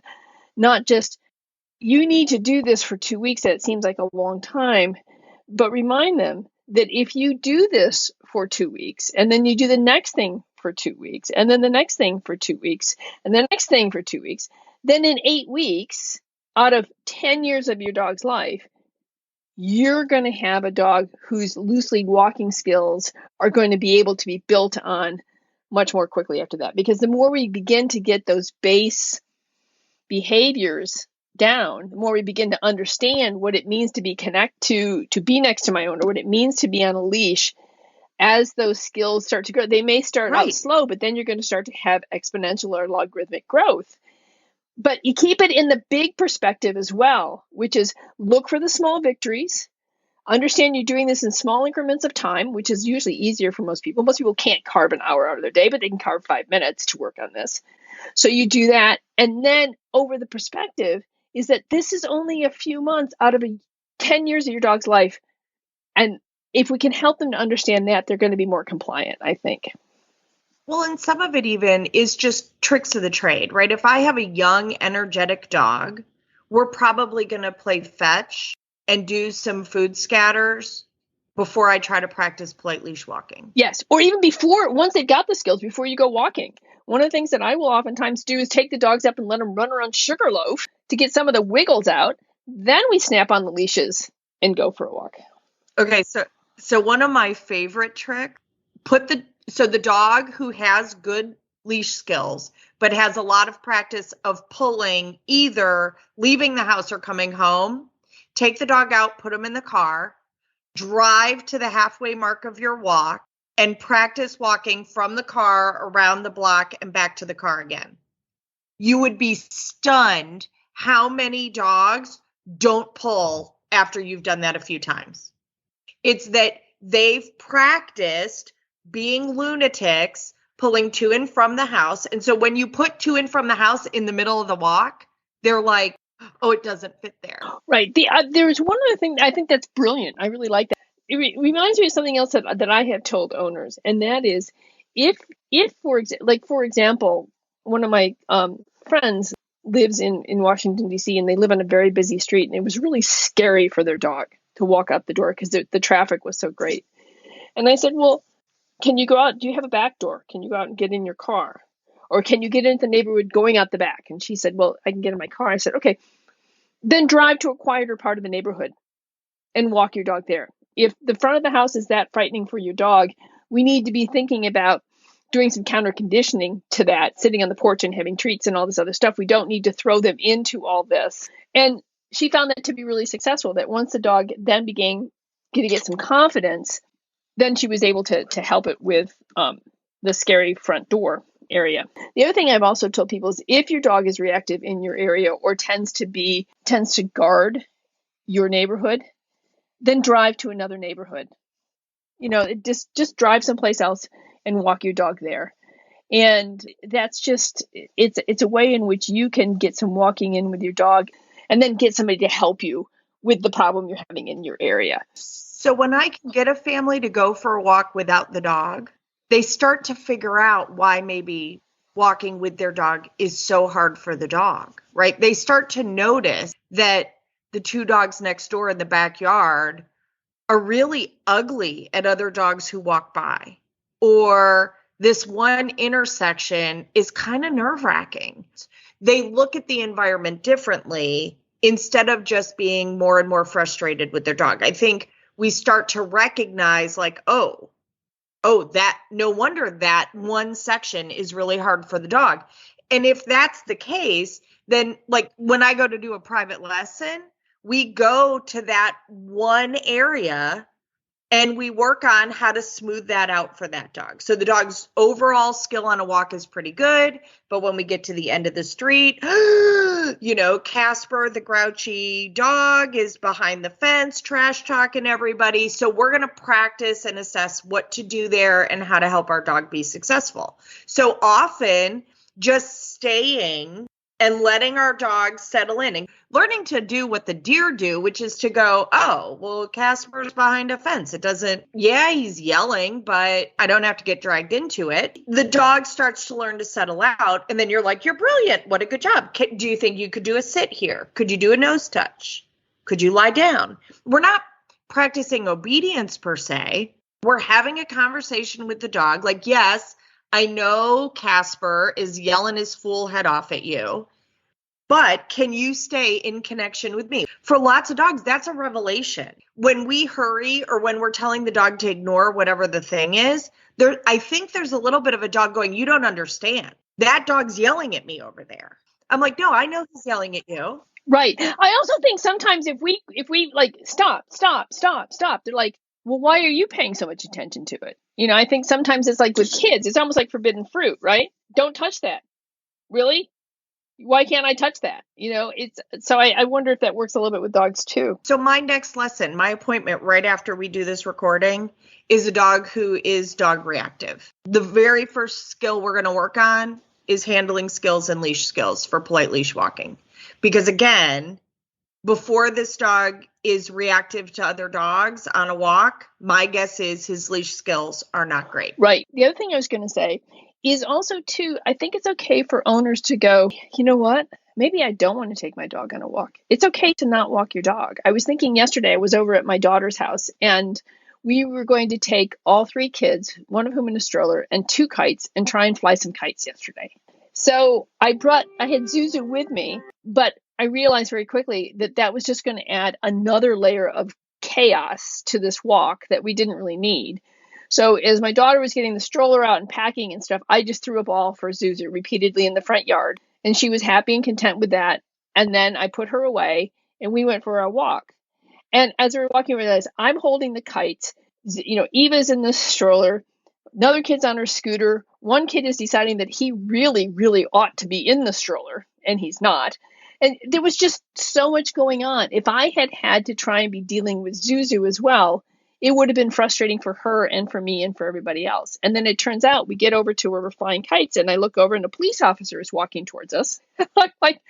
[SPEAKER 2] not just, you need to do this for 2 weeks, that seems like a long time, but remind them that if you do this for 2 weeks, and then you do the next thing for 2 weeks, and then the next thing for 2 weeks, and the next thing for 2 weeks, then in 8 weeks, out of 10 years of your dog's life, you're going to have a dog whose loose lead walking skills are going to be able to be built on much more quickly after that. Because the more we begin to get those base behaviors down, the more we begin to understand what it means to be to be next to my owner, what it means to be on a leash. As those skills start to grow, they may start out slow, but then you're going to start to have exponential or logarithmic growth. But you keep it in the big perspective as well, which is look for the small victories. Understand you're doing this in small increments of time, which is usually easier for most people. Most people can't carve an hour out of their day, but they can carve 5 minutes to work on this. So you do that. And then over the perspective is that this is only a few months out of 10 years of your dog's life. And if we can help them to understand that, they're going to be more compliant, I think.
[SPEAKER 3] Well, and some of it even is just tricks of the trade, right? If I have a young, energetic dog, we're probably going to play fetch and do some food scatters before I try to practice polite leash walking.
[SPEAKER 2] Yes, or even once they've got the skills, before you go walking. One of the things that I will oftentimes do is take the dogs up and let them run around Sugarloaf to get some of the wiggles out. Then we snap on the leashes and go for a walk.
[SPEAKER 3] Okay, so one of my favorite tricks, the dog who has good leash skills, but has a lot of practice of pulling, either leaving the house or coming home, take the dog out, put him in the car, drive to the halfway mark of your walk, and practice walking from the car around the block and back to the car again. You would be stunned how many dogs don't pull after you've done that a few times. It's that they've practiced being lunatics, pulling to and from the house. And so when you put to and from the house in the middle of the walk, they're like, oh, it doesn't fit there.
[SPEAKER 2] Right. There's one other thing I think that's brilliant. I really like that. It reminds me of something else that I have told owners, and that is if for example, one of my friends lives in Washington, D.C., and they live on a very busy street, and it was really scary for their dog to walk out the door because the traffic was so great. And I said, well, can you go out? Do you have a back door? Can you go out and get in your car? Or can you get into the neighborhood going out the back? And she said, well, I can get in my car. I said, okay, then drive to a quieter part of the neighborhood and walk your dog there. If the front of the house is that frightening for your dog, we need to be thinking about doing some counter conditioning to that, sitting on the porch and having treats and all this other stuff. We don't need to throw them into all this. And she found that to be really successful, that once the dog then began to get some confidence, then she was able to help it with the scary front door area. The other thing I've also told people is if your dog is reactive in your area or tends to guard your neighborhood, then drive to another neighborhood. Just drive someplace else and walk your dog there. And that's it's a way in which you can get some walking in with your dog and then get somebody to help you with the problem you're having in your area.
[SPEAKER 3] So when I can get a family to go for a walk without the dog, they start to figure out why maybe walking with their dog is so hard for the dog, right? They start to notice that the two dogs next door in the backyard are really ugly at other dogs who walk by. Or this one intersection is kind of nerve-wracking. They look at the environment differently instead of just being more and more frustrated with their dog. I think we start to recognize like, oh, that no wonder that one section is really hard for the dog. And if that's the case, then like when I go to do a private lesson, we go to that one area and we work on how to smooth that out for that dog. So the dog's overall skill on a walk is pretty good. But when we get to the end of the street, Casper, the grouchy dog, is behind the fence, trash talking everybody. So we're going to practice and assess what to do there and how to help our dog be successful. So often just staying and letting our dogs settle in and learning to do what the deer do, which is to go, oh, well, Casper's behind a fence. It doesn't, yeah, he's yelling, but I don't have to get dragged into it. The dog starts to learn to settle out. And then you're like, you're brilliant. What a good job. Do you think you could do a sit here? Could you do a nose touch? Could you lie down? We're not practicing obedience per se. We're having a conversation with the dog. Like, yes, I know Casper is yelling his fool head off at you, but can you stay in connection with me? For lots of dogs, that's a revelation. When we hurry or when we're telling the dog to ignore whatever the thing is, I think there's a little bit of a dog going, you don't understand. That dog's yelling at me over there. I'm like, no, I know he's yelling at you.
[SPEAKER 2] Right. I also think sometimes if we like, stop, they're like, well, why are you paying so much attention to it? I think sometimes it's like with kids, it's almost like forbidden fruit, right? Don't touch that. Really? Why can't I touch that? So I wonder if that works a little bit with dogs too.
[SPEAKER 3] So my next lesson, my appointment right after we do this recording is a dog who is dog reactive. The very first skill we're going to work on is handling skills and leash skills for polite leash walking. Because again, before this dog is reactive to other dogs on a walk, my guess is his leash skills are not great.
[SPEAKER 2] Right. The other thing I was going to say is also, too, I think it's okay for owners to go, you know what? Maybe I don't want to take my dog on a walk. It's okay to not walk your dog. I was thinking yesterday, I was over at my daughter's house, and we were going to take all 3 kids, one of whom in a stroller, and 2 kites, and try and fly some kites yesterday. So I had Zuzu with me, but I realized very quickly that was just going to add another layer of chaos to this walk that we didn't really need. So as my daughter was getting the stroller out and packing and stuff, I just threw a ball for Zuzu repeatedly in the front yard. And she was happy and content with that. And then I put her away and we went for a walk. And as we were walking, I realized I'm holding the kites. Eva's in the stroller. Another kid's on her scooter. One kid is deciding that he really, really ought to be in the stroller, and he's not. And there was just so much going on. If I had to try and be dealing with Zuzu as well, it would have been frustrating for her and for me and for everybody else. And then it turns out we get over to where we're flying kites, and I look over and a police officer is walking towards us. Like,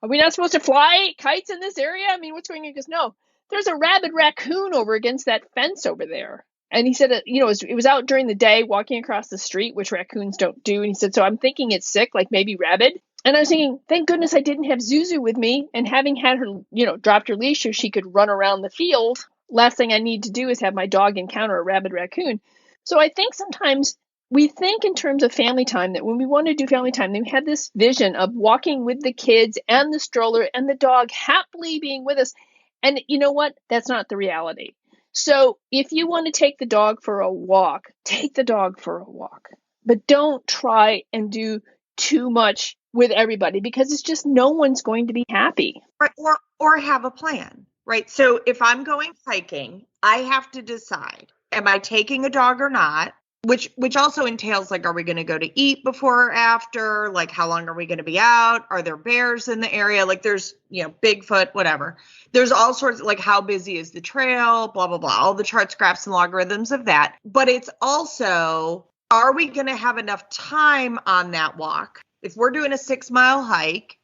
[SPEAKER 2] are we not supposed to fly kites in this area? I mean, what's going on? He goes, no, there's a rabid raccoon over against that fence over there. And he said, it was out during the day walking across the street, which raccoons don't do. And he said, so I'm thinking it's sick, like maybe rabid. And I was thinking, thank goodness I didn't have Zuzu with me. And having had her, dropped her leash so she could run around the field, last thing I need to do is have my dog encounter a rabid raccoon. So I think sometimes we think in terms of family time, that when we want to do family time, then we have this vision of walking with the kids and the stroller and the dog happily being with us. And you know what? That's not the reality. So if you want to take the dog for a walk, take the dog for a walk. But don't try and do too much with everybody, because it's just no one's going to be happy.
[SPEAKER 3] Right. Or have a plan, right? So if I'm going hiking, I have to decide, am I taking a dog or not? Which also entails, like, are we going to go to eat before or after? Like, how long are we going to be out? Are there bears in the area? Like, there's, Bigfoot, whatever. There's all sorts of, like, how busy is the trail, blah, blah, blah, all the charts, graphs, and logarithms of that. But it's also, are we going to have enough time on that walk? If we're doing a 6-mile hike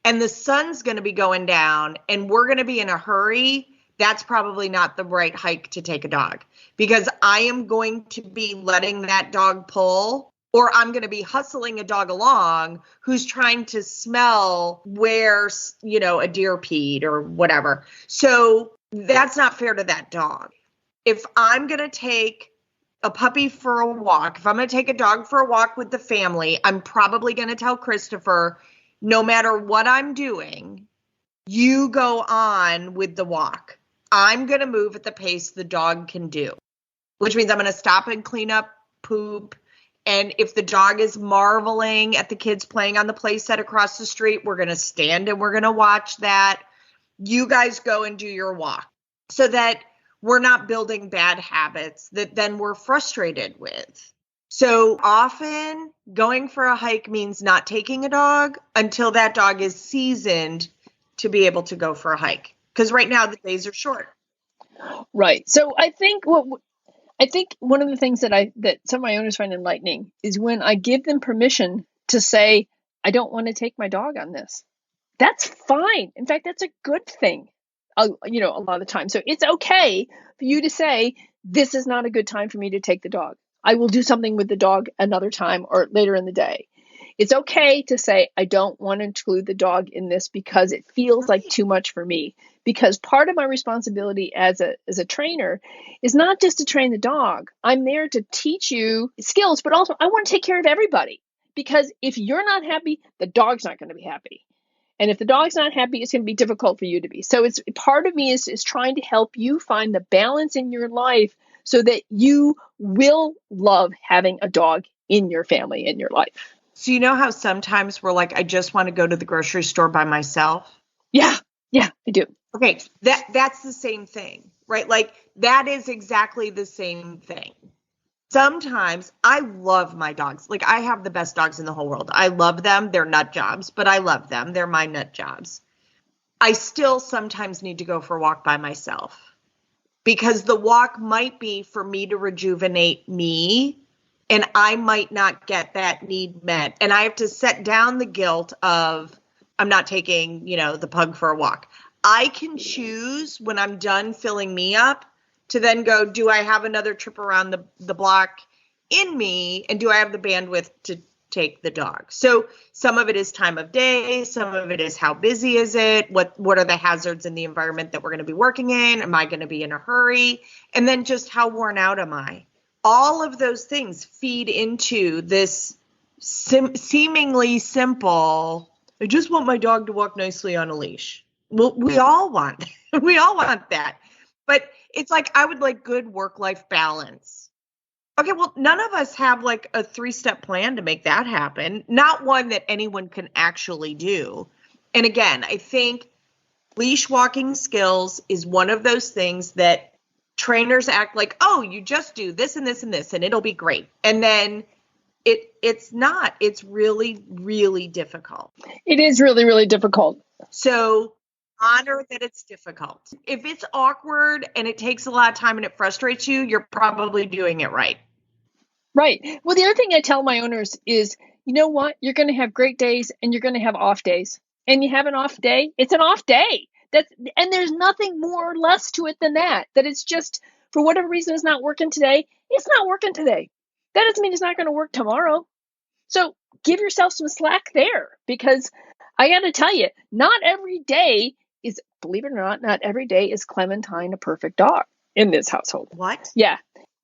[SPEAKER 3] and the sun's going to be going down and we're going to be in a hurry, that's probably not the right hike to take a dog, because I am going to be letting that dog pull, or I'm going to be hustling a dog along who's trying to smell where, a deer peed or whatever. So that's not fair to that dog. If I'm going to take a puppy for a walk, if I'm going to take a dog for a walk with the family, I'm probably going to tell Christopher, no matter what I'm doing, you go on with the walk. I'm going to move at the pace the dog can do, which means I'm going to stop and clean up poop. And if the dog is marveling at the kids playing on the play set across the street, we're going to stand and we're going to watch that. You guys go and do your walk, so that we're not building bad habits that then we're frustrated with. So often going for a hike means not taking a dog until that dog is seasoned to be able to go for a hike. Because right now the days are short.
[SPEAKER 2] Right. So I think one of the things that some of my owners find enlightening is when I give them permission to say, I don't want to take my dog on this. That's fine. In fact, that's a good thing, a lot of the time. So it's okay for you to say, this is not a good time for me to take the dog. I will do something with the dog another time or later in the day. It's okay to say, I don't want to include the dog in this because it feels like too much for me. Because part of my responsibility as a trainer is not just to train the dog. I'm there to teach you skills, but also I want to take care of everybody. Because if you're not happy, the dog's not going to be happy. And if the dog's not happy, it's going to be difficult for you to be. So it's part of me is trying to help you find the balance in your life so that you will love having a dog in your family, in your life.
[SPEAKER 3] So you know how sometimes we're like, I just want to go to the grocery store by myself?
[SPEAKER 2] Yeah, I do.
[SPEAKER 3] Okay, that's the same thing, right? Like that is exactly the same thing. Sometimes I love my dogs. Like I have the best dogs in the whole world. I love them. They're nut jobs, but I love them. They're my nut jobs. I still sometimes need to go for a walk by myself because the walk might be for me to rejuvenate me, and I might not get that need met. And I have to set down the guilt of I'm not taking, the pug for a walk. I can choose when I'm done filling me up to then go, do I have another trip around the block in me? And do I have the bandwidth to take the dog? So some of it is time of day. Some of it is how busy is it? What are the hazards in the environment that we're going to be working in? Am I going to be in a hurry? And then just how worn out am I? All of those things feed into this seemingly simple, I just want my dog to walk nicely on a leash. Well, we all want that. But it's like, I would like good work-life balance. Okay, well, none of us have like a 3-step plan to make that happen. Not one that anyone can actually do. And again, I think leash walking skills is one of those things that trainers act like, oh, you just do this and this and this, and it'll be great. And then it's not. It's really, really difficult.
[SPEAKER 2] It is really, really difficult.
[SPEAKER 3] So honor that it's difficult. If it's awkward and it takes a lot of time and it frustrates you, you're probably doing it right.
[SPEAKER 2] Right. Well, the other thing I tell my owners is, you know what? You're going to have great days and you're going to have off days. And you have an off day, it's an off day. And there's nothing more or less to it than that. That it's just, for whatever reason, it's not working today. It's not working today. That doesn't mean it's not going to work tomorrow. So give yourself some slack there, because I got to tell you, not every day is, believe it or not every day is Clementine a perfect dog in this household.
[SPEAKER 3] What?
[SPEAKER 2] Yeah.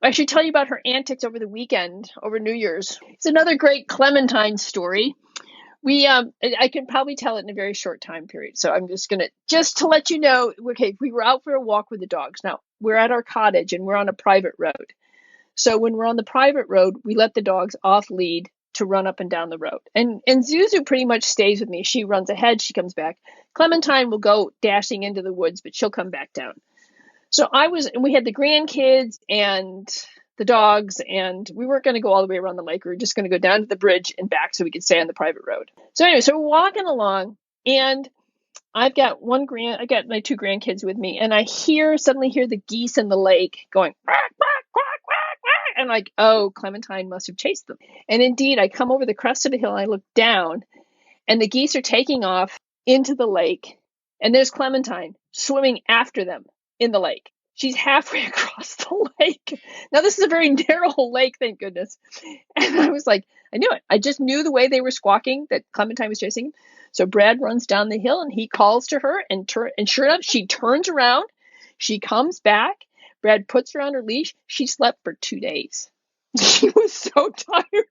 [SPEAKER 2] I should tell you about her antics over the weekend, over New Year's. It's another great Clementine story. I can probably tell it in a very short time period. So I'm just to let you know, okay, we were out for a walk with the dogs. Now, we're at our cottage and we're on a private road. So when we're on the private road, we let the dogs off lead to run up and down the road. And Zuzu pretty much stays with me. She runs ahead, she comes back. Clementine will go dashing into the woods, but she'll come back down. So we had the grandkids and the dogs, and we weren't going to go all the way around the lake. We were just going to go down to the bridge and back so we could stay on the private road. So anyway, so we're walking along, and I got my 2 grandkids with me, and I suddenly hear the geese in the lake going, quack, quack, quack, quack, quack. And like, oh, Clementine must have chased them. And indeed, I come over the crest of the hill, and I look down, and the geese are taking off into the lake, and there's Clementine swimming after them in the lake. She's halfway across the lake. Now, this is a very narrow lake, thank goodness. And I was like, I knew it. I just knew the way they were squawking that Clementine was chasing him. So Brad runs down the hill and he calls to her, and sure enough, she turns around. She comes back. Brad puts her on her leash. She slept for 2 days. She was so tired.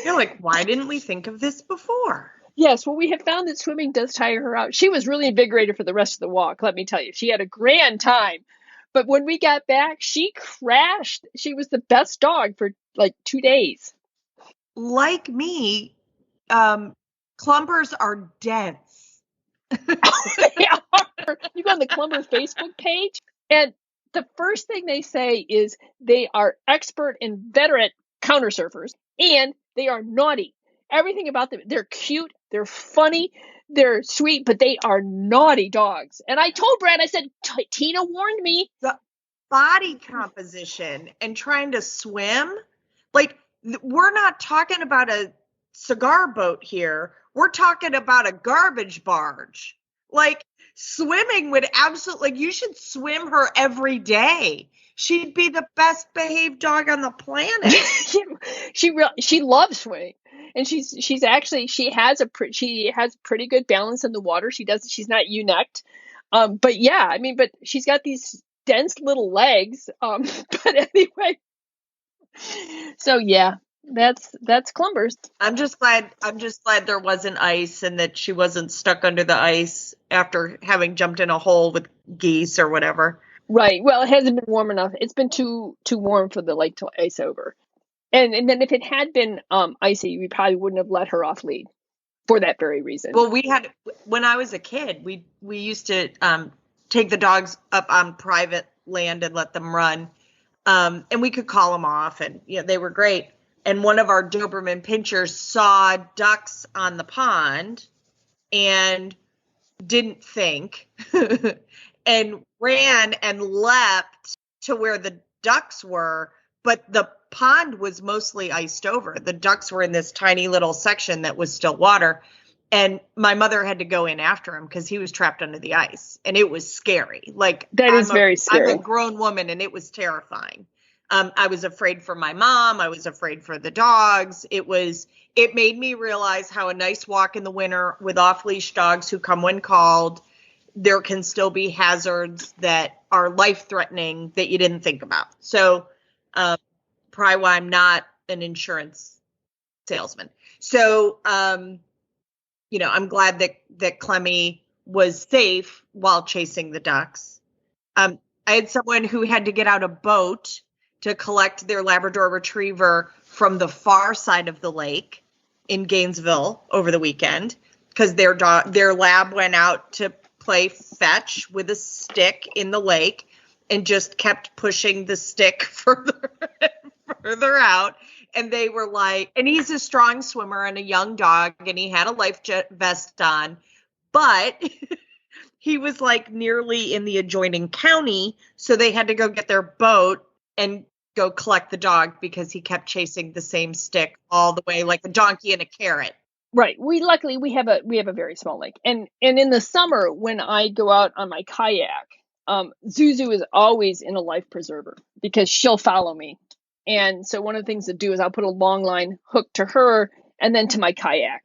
[SPEAKER 3] You're like, why didn't we think of this before?
[SPEAKER 2] Yes, well, we have found that swimming does tire her out. She was really invigorated for the rest of the walk, let me tell you. She had a grand time. But when we got back, she crashed. She was the best dog for like 2 days.
[SPEAKER 3] Like me, clumpers are dense.
[SPEAKER 2] They are. You go on the Clumber Facebook page, and the first thing they say is they are expert and veteran counter surfers, and they are naughty. Everything about them, they're cute, they're funny, they're sweet, but they are naughty dogs. And I told Brad, I said, Tina warned me.
[SPEAKER 3] The body composition and trying to swim, like we're not talking about a cigar boat here. We're talking about a garbage barge. Like, swimming would absolutely, like, you should swim her every day. She'd be the best behaved dog on the planet.
[SPEAKER 2] She loves swimming, and she has pretty good balance in the water. She's not ewe-necked, but yeah, I mean, but she's got these dense little legs. But anyway, so yeah, that's Clumbers.
[SPEAKER 3] I'm just glad there wasn't ice and that she wasn't stuck under the ice after having jumped in a hole with geese or whatever.
[SPEAKER 2] Right. Well, it hasn't been warm enough. It's been too warm for the lake to ice over. And then if it had been icy, we probably wouldn't have let her off lead for that very reason.
[SPEAKER 3] Well, when I was a kid, we used to take the dogs up on private land and let them run. And we could call them off, and they were great. And one of our Doberman pinchers saw ducks on the pond and didn't think and ran and leapt to where the ducks were, but the pond was mostly iced over. The ducks were in this tiny little section that was still water. And my mother had to go in after him because he was trapped under the ice. And it was scary. Like,
[SPEAKER 2] that is very scary.
[SPEAKER 3] I'm a grown woman, and it was terrifying. I was afraid for my mom. I was afraid for the dogs. It made me realize how a nice walk in the winter with off-leash dogs who come when called, there can still be hazards that are life-threatening that you didn't think about. So, probably why I'm not an insurance salesman. So, I'm glad that Clemmy was safe while chasing the ducks. I had someone who had to get out a boat to collect their Labrador Retriever from the far side of the lake in Gainesville over the weekend because their lab went out to play fetch with a stick in the lake and just kept pushing the stick further and further out. And they were like, and he's a strong swimmer and a young dog, and he had a life vest on, but he was like nearly in the adjoining county. So they had to go get their boat and go collect the dog because he kept chasing the same stick all the way, like a donkey and a carrot.
[SPEAKER 2] Right. Luckily we have a very small lake, and in the summer when I go out on my kayak, Zuzu is always in a life preserver because she'll follow me. And so one of the things to do is I'll put a long line hook to her and then to my kayak,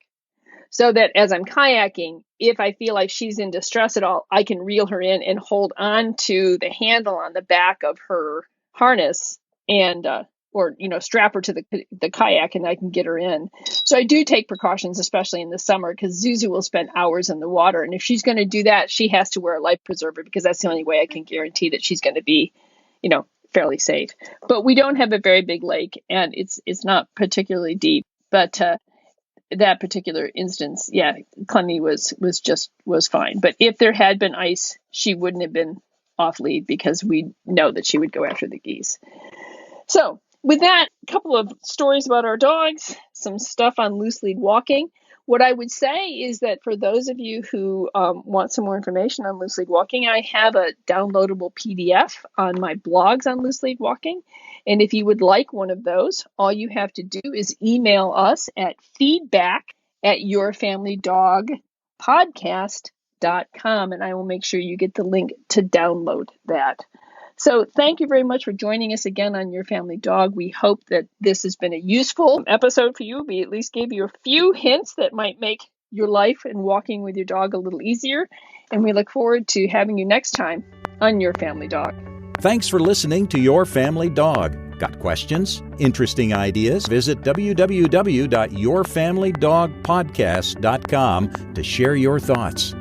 [SPEAKER 2] so that as I'm kayaking, if I feel like she's in distress at all, I can reel her in and hold on to the handle on the back of her harness and or strap her to the kayak, and I can get her in. So I do take precautions, especially in the summer, because Zuzu will spend hours in the water, and if she's going to do that, she has to wear a life preserver because that's the only way I can guarantee that she's going to be, fairly safe. But we don't have a very big lake, and it's not particularly deep. But that particular instance, yeah, Clemmy was fine. But if there had been ice, she wouldn't have been off lead because we know that she would go after the geese. So with that, a couple of stories about our dogs, some stuff on loose lead walking. What I would say is that for those of you who want some more information on loose lead walking, I have a downloadable PDF on my blogs on loose lead walking. And if you would like one of those, all you have to do is email us at feedback@yourfamilydogpodcast.com, and I will make sure you get the link to download that. So thank you very much for joining us again on Your Family Dog. We hope that this has been a useful episode for you. We at least gave you a few hints that might make your life and walking with your dog a little easier. And we look forward to having you next time on Your Family Dog.
[SPEAKER 1] Thanks for listening to Your Family Dog. Got questions? Interesting ideas? Visit www.yourfamilydogpodcast.com to share your thoughts.